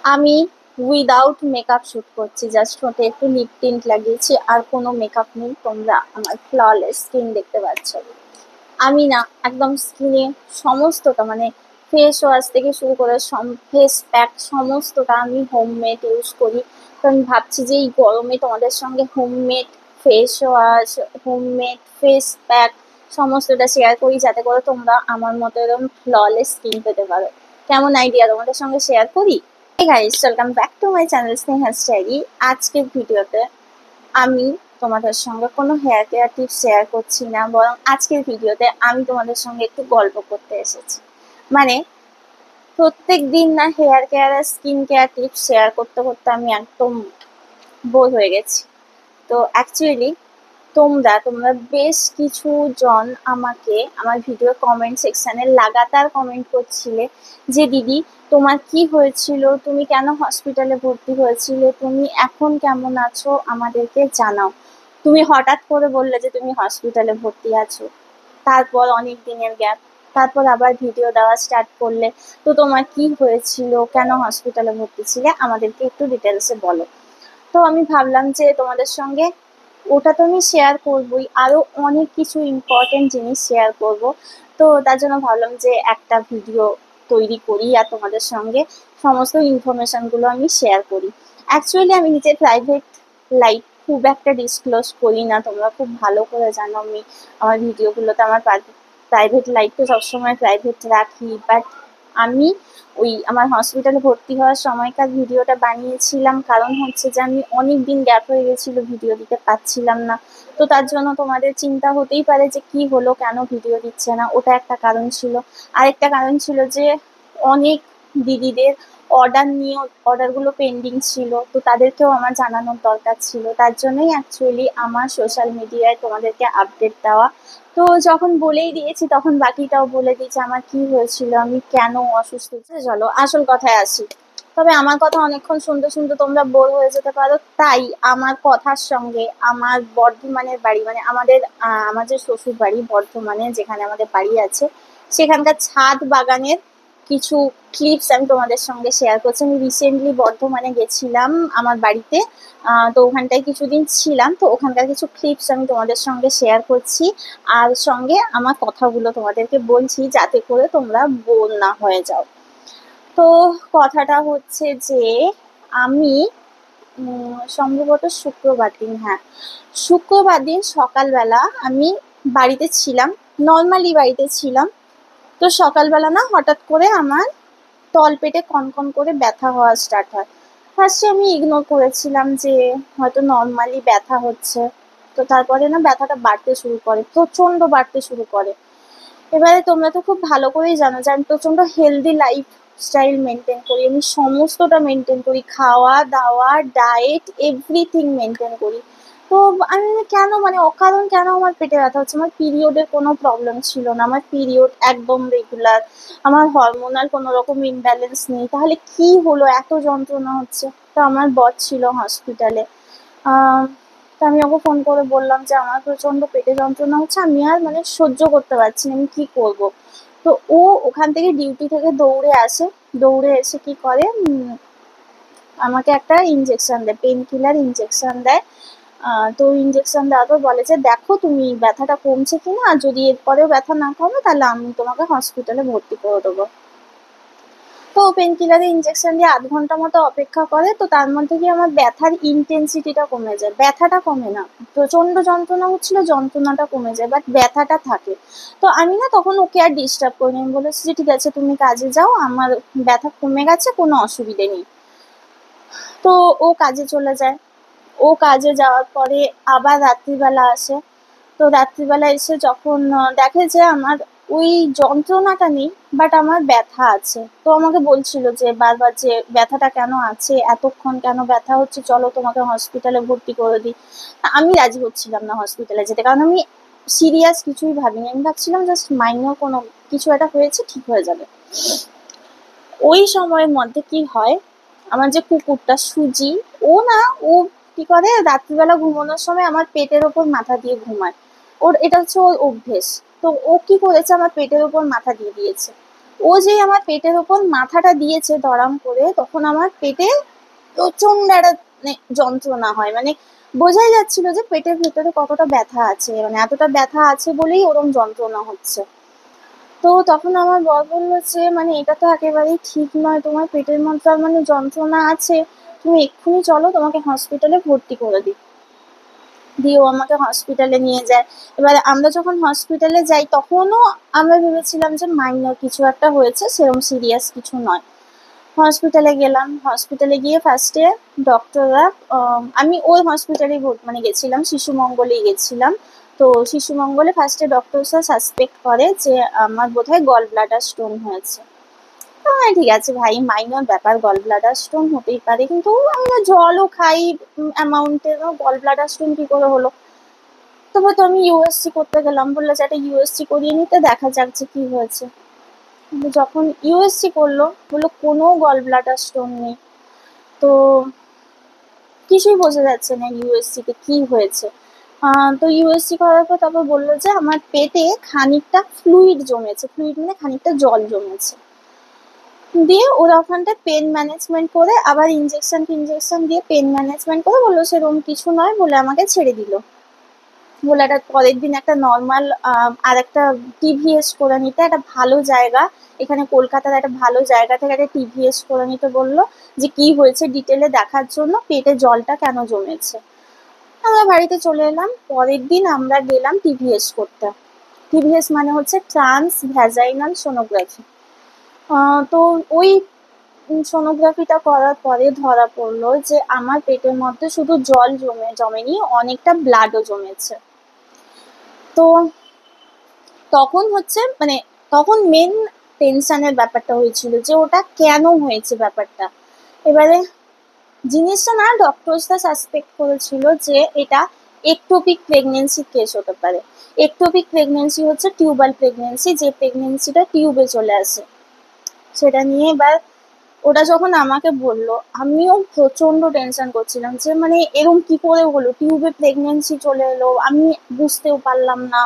আমি without makeup shoot করছি, just ঠোঁটে একটু লিপ টিন্ট লাগিয়েছি, আর কোনো মেকআপ নেই। তোমরা আমার ফ্ললেস স্কিন দেখতে পাচ্ছ। আমি না একদম স্কিনে সমস্তটা মানে ফেস ওয়াশ থেকে শুরু করে ফেস প্যাক সমস্তটা আমি হোমমেড ইউজ করি। তো আমি ভাবছি যে এই গরমে তোমাদের সঙ্গে homemade face wash, homemade face pack সমস্তটা শেয়ার করি, যাতে করে তোমরা আমার মতো এরকম ফ্ললেস স্কিন পেতে পারো। কেমন আইডিয়া, তোমাদের সঙ্গে শেয়ার করি? Hey guys, welcome back to my channel Sneha's diary. আজকের ভিডিওতে আমি তোমাদের সঙ্গে কোনো হেয়ার কেয়ার টিপস শেয়ার করছি না, বরং আজকের ভিডিওতে আমি তোমাদের সঙ্গে একটু গল্প করতে এসেছি। মানে প্রত্যেক দিন না হেয়ার কেয়ার আর স্কিন কেয়ার টিপস শেয়ার করতে করতে আমি একদম বোর হয়ে গেছি। তো অ্যাকচুয়ালি তোমরা বেশ কিছু জন আমাকে আমার ভিডিও কমেন্ট সেকশনে লাগাতার কমেন্ট করছিলে যে দিদি তোমার কি হয়েছিল, তুমি কেন হসপিটালে ভর্তি হয়েছিলে, তুমি এখন কেমন আছো, আমাদেরকে জানাও। তুমি হঠাৎ করে বললে যে তুমি হসপিটালে ভর্তি আছো, তারপর অনেক দিনের গ্যাপ, তারপর আবার ভিডিও দেওয়া স্টার্ট করলে। তো তোমার কি হয়েছিল, কেন হসপিটালে ভর্তি ছিলে, আমাদেরকে একটু ডিটেলসে বলো। তো আমি ভাবলাম যে তোমাদের সঙ্গে ওটা তো আমি শেয়ার করবোই, আরো অনেক কিছু ইম্পর্টেন্ট জিনিস শেয়ার করব। তো তার জন্য ভাবলাম যে একটা ভিডিও তৈরি করি আর তোমাদের সঙ্গে সমস্ত ইনফরমেশন গুলো আমি শেয়ার করি। অ্যাকচুয়ালি আমি নিজের প্রাইভেট লাইফ খুব একটা ডিসক্লোজ করি না, তোমরা খুব ভালো করে জানো। আমি আমার ভিডিওগুলোতে আমার প্রাইভেট লাইফটা সবসময় প্রাইভেট রাখি, বাট আমি ওই আমার হসপিটালে ভর্তি হওয়ার সময়কার ভিডিওটা বানিয়েছিলাম, কারণ হচ্ছে যে আমি অনেক দিন গ্যাপ হয়ে গেছিল, ভিডিও দিতে পারছিলাম না। তো তার জন্য তোমাদের চিন্তা হতেই পারে যে কি হলো, কেন ভিডিও দিচ্ছে না, ওটা একটা কারণ ছিল। আরেকটা কারণ ছিল যে অনেক দিদিদের অর্ডারগুলো পেন্ডিং ছিল, তো তাদেরকেও আমার জানানোর দরকার ছিল। তার জন্যই অ্যাকচুয়ালি আমার সোশ্যাল মিডিয়ায় তোমাদেরকে আপডেট দেওয়া। তো যখন বলেই দিয়েছি তখন বাকিটাও বলে দিয়েছি আমার কি হয়েছিল, আমি কেন অসুস্থ। চলো আসল কথায় আসি। তবে আমার কথা অনেকক্ষণ শুনতে শুনতে তোমরা বোর হয়ে যেতে পারো, তাই আমার কথার সঙ্গে আমার বর্ধমানের বাড়ি মানে আমার যে শ্বশুর বাড়ি বর্ধমানে, যেখানে আমাদের বাড়ি আছে, সেখানকার ছাদ বাগানের কিছু ক্লিপস আমি তোমাদের সঙ্গে শেয়ার করছি। আমি রিসেন্টলি বর্ধমানে গেছিলাম আমার বাড়িতে, তো ওখানটায় কিছুদিন ছিলাম, তো ওখানকার কিছু ক্লিপস আমি তোমাদের সঙ্গে শেয়ার করছি। আর সঙ্গে আমার কথাগুলো তোমাদেরকে বলছি, যাতে করে তোমরা বোর না হয়ে যাও। তো কথাটা হচ্ছে যে আমি সম্ভবত শুক্রবার দিন, হ্যাঁ শুক্রবার দিন সকালবেলা আমি বাড়িতে ছিলাম, নর্মালি বাড়িতে ছিলাম। তো সকালবেলা না হঠাৎ করে আমার তলপেটে কনকন করে ব্যথা হওয়া স্টার্ট হয়। ফার্স্টে আমি ইগনোর করেছিলাম যে হয়তো নর্মালি ব্যথা হচ্ছে। তো তারপরে না ব্যথাটা বাড়তে শুরু করে, প্রচন্ড বাড়তে শুরু করে। এবারে তোমরা তো খুব ভালো করেই জানো যে আমি প্রচন্ড হেলদি লাইফ স্টাইল মেনটেন করি, আমি সমস্তটা মেনটেন করি, খাওয়া দাওয়া ডায়েট এভরিথিং মেনটেন করি। তো আমি কেন মানে অকারণ কেন আমার পেটে ব্যথা হচ্ছে? আমার পিরিয়ডের কোনো প্রবলেম ছিল না, আমার পিরিয়ড একদম রেগুলার, আমার হরমোনাল কোনো রকম ইমব্যালেন্স নেই, তাহলে কি হলো এত যন্ত্রণা হচ্ছে? তো আমার বর ছিল হসপিটালে। তো আমি ওকে ফোন করে বললাম যে আমার প্রচন্ড পেটে যন্ত্রণা হচ্ছে, আমি আর মানে সহ্য করতে পারছি না, আমি কি করব। তো ও ওখান থেকে ডিউটি থেকে দৌড়ে আসে, দৌড়ে এসে কি করে আমাকে একটা ইঞ্জেকশন দেয়, পেন কিলার ইঞ্জেকশন দেয়। তো ইঞ্জেকশন দেওয়ার পর বলে যে দেখো তুমি ব্যথাটা কমছে কিনা, আর যদি এরপরেও ব্যথা না কমে তাহলে আমি তোমাকে হসপিটালে ভর্তি করে দেবো। তো পেন কিলারের ইঞ্জেকশন দিয়ে ৮ ঘন্টা মতো অপেক্ষা করে। তো তার মধ্যে কি আমার ব্যথার ইন্টেন্সিটিটা কমে যায়, ব্যথাটা কমে না। প্রচন্ড যন্ত্রণা হচ্ছিল, যন্ত্রণাটা কমে যায়, বাট ব্যথাটা থাকে। তো আমি না তখন ওকে আর ডিস্টার্ব করিনি, আমি বলেছি যে ঠিক আছে তুমি কাজে যাও, আমার ব্যথা কমে গেছে, কোনো অসুবিধে নেই। তো ও কাজে চলে যায়। ও কাজে যাওয়ার পরে আবার রাত্রিবেলা আসে। তো রাত্রিবেলা এসে যখন দেখে যে আমার ওই যন্ত্রণাটা নেই, বাট আমার ব্যথা আছে, তো আমাকে বলছিল যে বারবার যে ব্যথাটা কেন আছে, এতক্ষণ কেন ব্যথা হচ্ছে, চলো তোমাকে হসপিটালে ভর্তি করে দিই। আমি রাজি হচ্ছিলাম না হসপিটালে যেতে, কারণ আমি সিরিয়াস কিছুই ভাবিনি, আমি ভাবছিলাম জাস্ট মাইনর কোনো কিছু একটা হয়েছে, ঠিক হয়ে যাবে। ওই সময়ের মধ্যে কি হয়, আমার যে কুকুরটা সুজি, ও না ও কি করে রাত্রিবেলা ঘুমানোর সময় আমার পেটের ওপর মাথা দিয়ে ঘুমায়। ওর এটা হচ্ছে ওর অভ্যেস। তো ও কি করেছে, আমার পেটের ওপর মাথা দিয়ে দিয়েছে। ও যে আমার পেটের ওপর মাথাটা দিয়েছে দড়াম করে, তখন আমার পেটে প্রচন্ড একটা যন্ত্রণা হয়, মানে বোঝাই যাচ্ছিল যে পেটের ভেতরে কতটা ব্যথা আছে, মানে এতটা ব্যথা আছে বলেই ওরম যন্ত্রণা হচ্ছে। তো তখন আমার বর বললো যে মানে এটা তো একেবারেই ঠিক নয়, তোমার পেটের মধ্যে মানে যন্ত্রণা আছে, তুমি এক্ষুনি চলো, তোমাকে হসপিটালে ভর্তি করে দিই। দিয়ে ও আমাকে হসপিটালে নিয়ে যায়। এবার আমরা যখন হসপিটালে যাই তখনও আমরা ভেবেছিলাম যে মাইনর কিছু একটা হয়েছে, সেরকম সিরিয়াস কিছু নয়। হসপিটালে গেলাম, হসপিটালে গিয়ে ফার্স্টে ডক্টররা, আমি ওই হসপিটালেই মানে গেছিলাম, শিশু মঙ্গলেই গেছিলাম। তো শিশু মঙ্গলে ফার্স্টে ডক্টরসরা সাসপেক্ট করে যে আমার বোধহয় গল ব্লাডার স্টোন হয়েছে। হ্যাঁ ঠিক আছে ভাই, মাইনর ব্যাপার, গল ব্লাডার স্টোন হতেই পারে, কিন্তু আমি তো জলও খাই অ্যামাউন্টে, গল ব্লাডার স্টোন কি করে হলো। তবে তো আমি ইউএসসি করতে গেলাম, বললো যে একটা ইউএসসি করিয়ে নিতে, দেখা যাক যে কি হয়েছে। কিন্তু যখন ইউএসসি করলো, বললো কোনো গল ব্লাডার স্টোন নেই। তো কিছুই বোঝা যাচ্ছে না ইউএসসি তে কি হয়েছে। তো ইউএসসি করার পর তারপর বললো যে আমার পেটে খানিকটা ফ্লুইড জমেছে, ফ্লুইড মানে খানিকটা জল জমেছে। দিয়ে ওরা ওখানটা পেন ম্যানেজমেন্ট করে আবার ইঞ্জেকশন দিয়ে পেন ম্যানেজমেন্ট করে বললো সেরকম কিছু নয়, বলে আমাকে ছেড়ে দিল। বলে একটা পরের দিন একটা নর্মাল আর একটা টিভিএস করে নিতে, একটা ভালো জায়গা, এখানে কলকাতার একটা ভালো জায়গা থেকে একটা টিভিএস করে নিতে বললো, যে কি হয়েছে ডিটেলে দেখার জন্য, পেটে জলটা কেন জমেছে। আমরা বাড়িতে চলে এলাম। পরের দিন আমরা গেলাম টিভিএস করতে। টিভিএস মানে হচ্ছে ট্রান্স ভ্যাজাইনাল সোনোগ্রাফি। তো ওই সোনোগ্রাফিটা করার পরে ধরা পড়লো যে আমার পেটের মধ্যে শুধু জল জমেনি, অনেকটা ব্লাডও জমেছে। তো তখন হচ্ছে মানে তখন মেন টেনশনের ব্যাপারটা হয়েছিল যে ওটা কেন হয়েছে ব্যাপারটা। এবারে জিনিসটা না ডক্টরসরা সাসপেক্ট করেছিল যে এটা একটোপিক প্রেগনেন্সি কেস হতে পারে। একটোপিক প্রেগনেন্সি হচ্ছে টিউবাল প্রেগনেন্সি, যে প্রেগনেন্সিটা টিউবে চলে আসে। সেটা নিয়ে এবার ওটা যখন আমাকে বললো, আমিও প্রচন্ড টেনশন করছিলাম যে মানে এরকম কি করে হলো, টিউবে প্রেগনেন্সি চলে এলো, আমি বুঝতেও পারলাম না।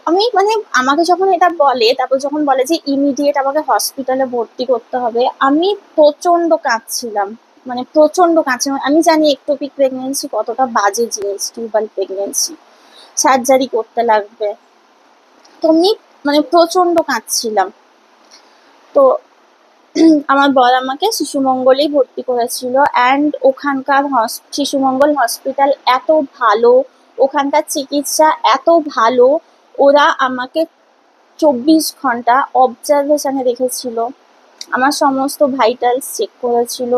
আমি মানে আমাকে যখন এটা বলে, তারপর যখন বলে যে ইমিডিয়েট আমাকে হসপিটালে ভর্তি করতে হবে, আমি প্রচন্ড কাঁদছিলাম, মানে প্রচন্ড কাঁদছিলাম। আমি জানি একটোপিক প্রেগনেন্সি কতটা বাজে জিনিস, টিউবাল প্রেগনেন্সি, সার্জারি করতে লাগবে। তো আমি মানে প্রচন্ড কাঁদছিলাম। তো আমার বর আমাকে শিশু মঙ্গলেই ভর্তি করেছিল, অ্যান্ড ওখানকার শিশু মঙ্গল হসপিটাল এত ভালো, ওখানকার চিকিৎসা এত ভালো, ওরা আমাকে 24 ঘন্টা অবজারভেশনে রেখেছিল, আমার সমস্ত ভাইটালস চেক করেছিল,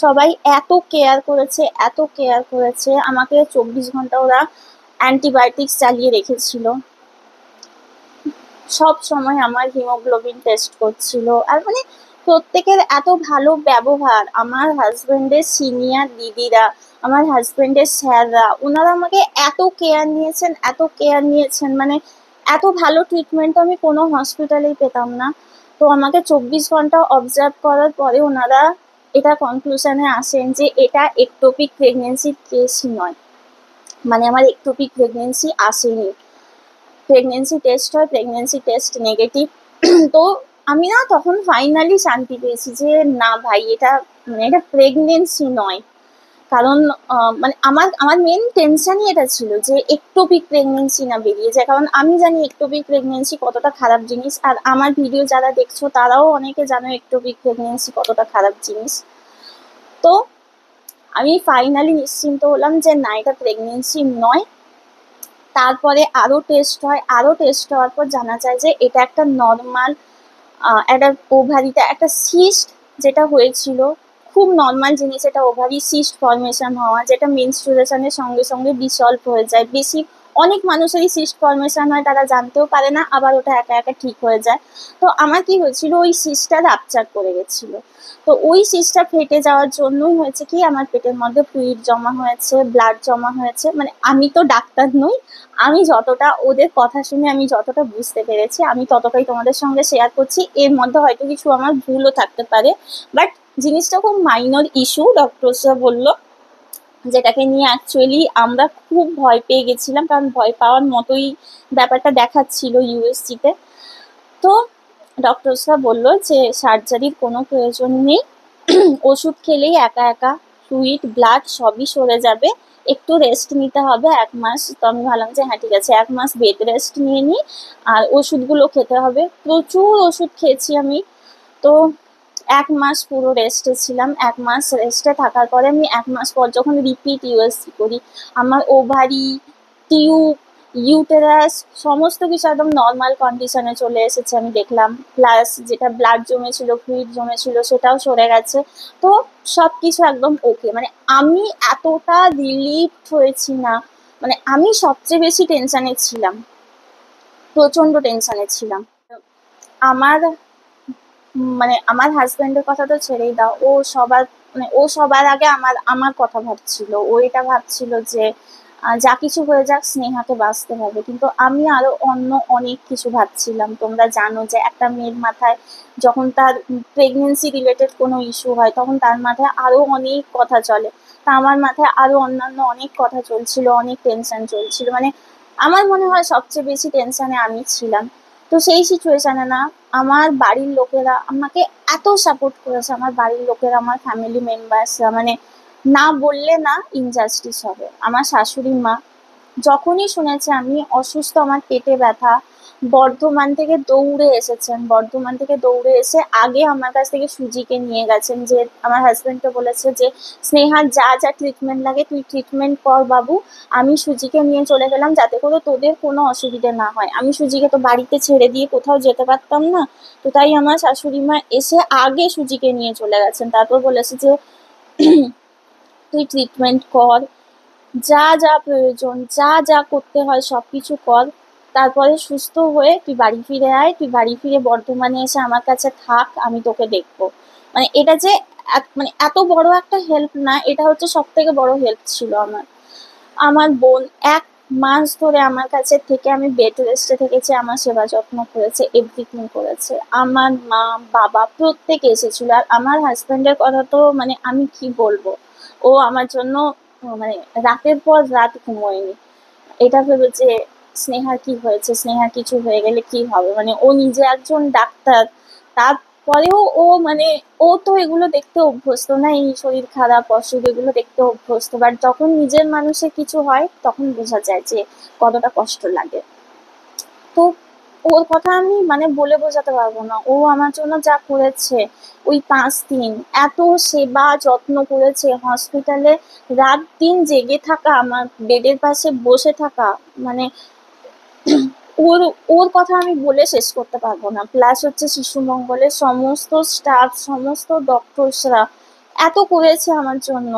সবাই এত কেয়ার করেছে, এত কেয়ার করেছে আমাকে। 24 ঘন্টা ওরা অ্যান্টিবায়োটিক্স চালিয়ে রেখেছিল, সব সময় আমার হিমোগ্লোবিন টেস্ট করছিল, আর মানে প্রত্যেকের এত ভালো ব্যবহার, আমার হাজবেন্ডের সিনিয়র দিদিরা, আমার হাজবেন্ডের স্যাররা, ওনারা আমাকে এত কেয়ার নিয়েছেন, এত কেয়ার নিয়েছেন, মানে এত ভালো ট্রিটমেন্ট আমি কোনো হসপিটালেই পেতাম না। তো আমাকে 24 ঘন্টা অবজার্ভ করার পরে ওনারা এটা কনক্লুশনে আসেন যে এটা একটোপিক প্রেগনেন্সির কেসই নয়, মানে আমার একটোপিক প্রেগনেন্সি আসেনি। প্রেগনেন্সি টেস্ট হয়, প্রেগনেন্সি টেস্ট নেগেটিভ। তো আমি না তখন ফাইনালি শান্তি পেয়েছি যে না ভাই, এটা মানে এটা প্রেগনেন্সি নয়। কারণ মানে আমার আমার মেন টেনশনই এটা ছিল যে একটোপিক প্রেগনেন্সি না বেরিয়ে যায়, কারণ আমি জানি একটোপিক প্রেগনেন্সি কতটা খারাপ জিনিস, আর আমার ভিডিও যারা দেখছো তারাও অনেকে জানো একটোপিক প্রেগনেন্সি কতটা খারাপ জিনিস। তো আমি ফাইনালি নিশ্চিন্ত হলাম যে না, এটা প্রেগনেন্সি নয়। তারপরে আরো টেস্ট হয়, আরো টেস্ট হওয়ার পর জানা যায় যে এটা একটা নর্মাল একটা ওভারিতে একটা সিস্ট যেটা হয়েছিল, খুব নর্মাল জিনিস, এটা ওভারি সিস্ট ফর্মেশন হওয়া, যেটা মেনস্ট্রুয়েশনের সঙ্গে সঙ্গে ডিসলভ হয়ে যায়। বেশি অনেক মানুষেরই সিস্ট ফর্মেশন হয়, তারা জানতেও পারে না, আবার ওটা একা একা ঠিক হয়ে যায়। তো আমার কি হয়েছিল, ওই সিস্টটা রাপচার করে গেছিল। তো ওই সিস্টটা ফেটে যাওয়ার জন্যই হয়েছে কি, আমার পেটের মধ্যে ফ্লুইড জমা হয়েছে, ব্লাড জমা হয়েছে। মানে আমি তো ডাক্তার নই, আমি যতটা ওদের কথা শুনে আমি যতটা বুঝতে পেরেছি আমি ততটাই তোমাদের সঙ্গে শেয়ার করছি। এর মধ্যে হয়তো কিছু আমার ভুলও থাকতে পারে, বাট জিনিসটা খুব মাইনর ইস্যু ডক্টরসরা বললো, যেটাকে নিয়ে অ্যাকচুয়ালি আমরা খুব ভয় পেয়ে গেছিলাম, কারণ ভয় পাওয়ার মতোই ব্যাপারটা দেখাচ্ছিল ইউএসসিতে। তো ডক্টরসরা বললো যে সার্জারির কোনো প্রয়োজন নেই, ওষুধ খেলেই একা একা ফ্লুইড ব্লাড সবই সরে যাবে, একটু রেস্ট নিতে হবে 1 মাস। তো আমি ভাবলাম যে হ্যাঁ ঠিক আছে, 1 মাস বেড রেস্ট নিয়ে নিই, আর ওষুধগুলো খেতে হবে। প্রচুর ওষুধ খেয়েছি আমি। তো 1 মাস পুরো রেস্টে ছিলাম। 1 মাস রেস্টে থাকার পরে আমি 1 মাস পর যখন রিপিট ইউএসজি করি, আমার ওভারি, টিউব, ইউটেরাস সমস্ত কিছু একদম নর্মাল কন্ডিশনে চলে এসেছে আমি দেখলাম। প্লাস যেটা ব্লাড জমেছিল, ফ্লুইড জমেছিল, সেটাও সরে গেছে। তো সব কিছু একদম ওকে। মানে আমি এতটা রিলিফড হয়েছি না, মানে আমি সবচেয়ে বেশি টেনশনে ছিলাম, প্রচন্ড টেনশনে ছিলাম। আমার মানে আমার হাজবেন্ডের কথা তো ছেড়েই দাও, ও সবার আগে আমার আমার কথা ভাবছিল। ও এটা ভাবছিল যে যা কিছু হয়ে যাক স্নেহাকে বাঁচতে হবে, কিন্তু আমি আরো অন্য অনেক কিছু ভাবছিলাম। তোমরা জানো যে একটা মেয়ের মাথায় যখন তার প্রেগনেন্সি রিলেটেড কোনো ইস্যু হয়, তখন তার মাথায় আরো অনেক কথা চলে। তা আমার মাথায় আরো অন্যান্য অনেক কথা চলছিল, অনেক টেনশন চলছিল। মানে আমার মনে হয় সবচেয়ে বেশি টেনশনে আমি ছিলাম। তো সেই সিচুয়েশনে না, আমার বাড়ির লোকেরা আমাকে এত সাপোর্ট করেছে, আমার বাড়ির লোকেরা, আমার ফ্যামিলি মেম্বার্সরা, মানে না বললে না ইনজাস্টিস হবে। আমার শাশুড়ি মা যখনই শুনেছে আমি অসুস্থ, আমার পেটে ব্যথা, বর্ধমান থেকে দৌড়ে এসেছেন। বর্ধমান থেকে দৌড়ে এসে আগে আমার কাছ থেকে সুজিকে নিয়ে গেছেন, যে আমার হাজবেন্ডকে বলেছে যে স্নেহার যা যা ট্রিটমেন্ট লাগে তুই ট্রিটমেন্ট কর বাবু, আমি সুজিকে নিয়ে চলে গেলাম যাতে করে তোদের কোনো অসুবিধে না হয়। আমি সুজিকে তো বাড়িতে ছেড়ে দিয়ে কোথাও যেতে পারতাম না। তো তাই আমার শাশুড়ি মা এসে আগে সুজিকে নিয়ে চলে গেছেন। তারপর বলেছে যে তুই ট্রিটমেন্ট কর, যা যা প্রয়োজন, যা যা করতে হয় সবকিছু কর, তারপরে সুস্থ হয়ে তুই বাড়ি ফিরে আয়, তুই বাড়ি ফিরে বর্ধমানে এসে আমার কাছে থাক, আমি তোকে দেখবো। মানে এটা যে মানে এত বড় একটা হেল্প না, এটা হচ্ছে সব থেকে বড় হেল্প ছিল আমার। আমার বোন 1 মাস ধরে আমার কাছে থেকে, আমি বেড রেস্টে থেকেছি, আমার সেবা যত্ন করেছে, এভরিথিং করেছে। আমার মা বাবা প্রত্যেকে এসেছিল। আর আমার হাজবেন্ডের কথা তো মানে আমি কি বলবো, ও আমার জন্য মানে রাতের পর রাত ঘুমোয়নি, এটা ভেবে যে স্নেহার কি হয়েছে, স্নেহার কিছু হয়ে গেলে কি হবে। মানে ও নিজে একজন ডাক্তার, তারপরেও ও মানে ও তো এগুলো দেখতে অভ্যস্ত না, এই শরীর খারাপ অসুখ এগুলো দেখতে অভ্যস্ত। বাট যখন নিজের মানুষের কিছু হয় তখন বোঝা যায় যে কতটা কষ্ট লাগে। তো ওর কথা আমি মানে বলে বোঝাতে পারবো না। ও আমার জন্য যা করেছে, ওই 5 দিন এত সেবা যত্ন করেছে, হসপিটালে রাত দিন জেগে থাকা, আমার বেডের পাশে বসে থাকা, মানে ওর ওর কথা আমি বলে শেষ করতে পারবো না। প্লাস হচ্ছে শিশু মঙ্গলের সমস্ত স্টাফ, সমস্ত ডক্টরসরা এত করেছে আমার জন্য।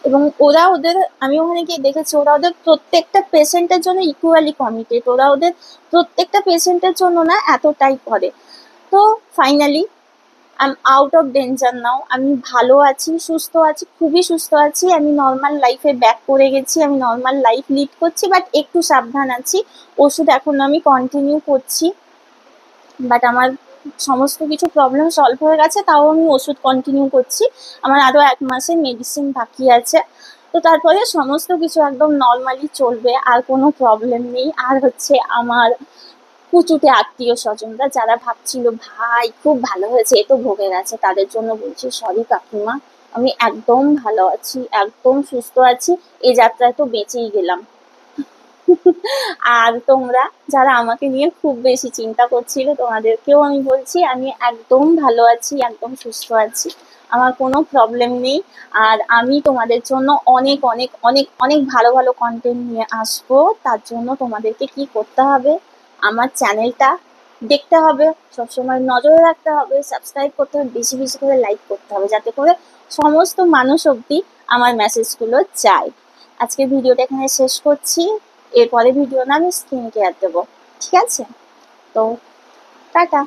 এবং ওরা ওদের, আমি ওখানে গিয়ে দেখেছি, ওরা ওদের প্রত্যেকটা পেশেন্টের জন্য ইকুয়ালি কমিটেড। ওরা ওদের প্রত্যেকটা পেশেন্টের জন্য না এতটাই করে। তো finally I am out of danger now. আমি ভালো আছি, সুস্থ আছি, খুবই সুস্থ আছি। আমি নর্মাল লাইফে ব্যাক করে গেছি, আমি নর্মাল লাইফ লিড করছি, বাট একটু সাবধান আছি। ওষুধ এখন আমি কন্টিনিউ করছি, বাট আমার সমস্ত কিছু প্রবলেম সলভ হয়ে গেছে, তাও আমি ওষুধ কন্টিনিউ করছি। আমার আরো 1 মাসের মেডিসিন বাকি আছে। তো তারপরে সমস্ত কিছু একদম নর্মালি চলবে, আর কোনো প্রবলেম নেই। আর হচ্ছে আমার কুচুটে আত্মীয় স্বজনরা যারা ভাবছিল ভাই খুব ভালো হয়েছে, এ তো ভোগে গেছে, তাদের জন্য বলছি সরি কাকিমা, আমি একদম ভালো আছি, একদম সুস্থ আছি, এই যাত্রায় তো বেঁচেই গেলাম। আর তোমরা যারা আমাকে নিয়ে খুব বেশি চিন্তা করছিলে, তোমাদেরকেও আমি বলছি আমি একদম ভালো আছি, একদম সুস্থ আছি, আমার কোনো প্রবলেম নেই। আর আমি তোমাদের জন্য অনেক অনেক অনেক অনেক ভালো ভালো কন্টেন্ট নিয়ে আসবো। তার জন্য তোমাদেরকে কি করতে হবে, আমার চ্যানেলটা দেখতে হবে, সবসময় নজরে রাখতে হবে, সাবস্ক্রাইব করতে হবে, বেশি বেশি করে লাইক করতে হবে, যাতে করে সমস্ত মানুষ অব্দি আমার মেসেজগুলো যায়। আজকে ভিডিওটা এখানে শেষ করছি। এরপরে ভিডিও না আমি স্কিন কেয়ার দেবো, ঠিক আছে? তো টাটা।